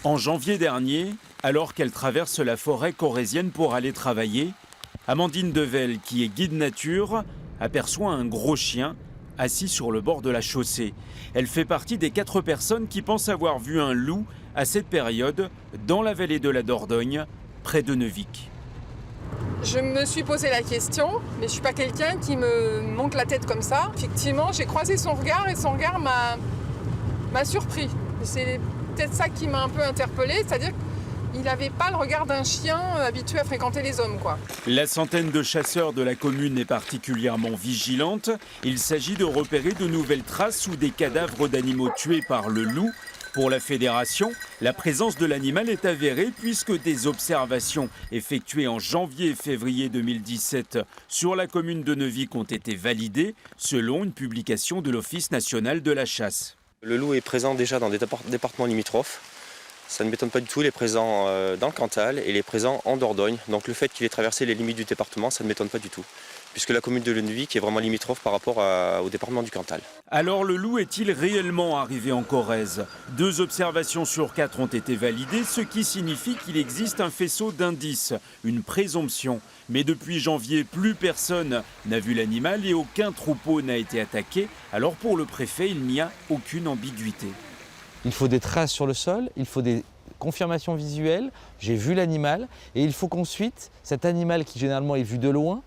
En janvier dernier, alors qu'elle traverse la forêt corrézienne pour aller travailler, Amandine Devel, qui est guide nature, aperçoit un gros chien assis sur le bord de la chaussée. Elle fait partie des 4 personnes qui pensent avoir vu un loup à cette période dans la vallée de la Dordogne, près de Neuvic. Je me suis posé la question, mais je ne suis pas quelqu'un qui me monte la tête comme ça. Effectivement, j'ai croisé son regard et son regard m'a surpris. C'est peut-être ça qui m'a un peu interpellée, c'est-à-dire qu'il n'avait pas le regard d'un chien habitué à fréquenter les hommes, quoi. La centaine de chasseurs de la commune est particulièrement vigilante. Il s'agit de repérer de nouvelles traces ou des cadavres d'animaux tués par le loup. Pour la fédération, la présence de l'animal est avérée puisque des observations effectuées en janvier et février 2017 sur la commune de Neuvic ont été validées selon une publication de l'Office national de la chasse. Le loup est présent déjà dans des départements limitrophes. Ça ne m'étonne pas du tout, il est présent dans le Cantal et il est présent en Dordogne. Donc le fait qu'il ait traversé les limites du département, ça ne m'étonne pas du tout. Puisque la commune de Neuvic est vraiment limitrophe par rapport au département du Cantal. Alors le loup est-il réellement arrivé en Corrèze? 2 observations sur 4 ont été validées, ce qui signifie qu'il existe un faisceau d'indices, une présomption. Mais depuis janvier, plus personne n'a vu l'animal et aucun troupeau n'a été attaqué. Alors pour le préfet, il n'y a aucune ambiguïté. Il faut des traces sur le sol, il faut des confirmations visuelles, j'ai vu l'animal, et il faut qu'ensuite, cet animal qui généralement est vu de loin,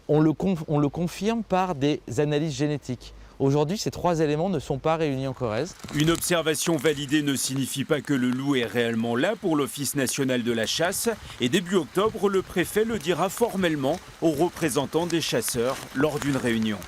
on le confirme par des analyses génétiques. Aujourd'hui, ces 3 éléments ne sont pas réunis en Corrèze. Une observation validée ne signifie pas que le loup est réellement là pour l'Office national de la chasse. Et début octobre, le préfet le dira formellement aux représentants des chasseurs lors d'une réunion.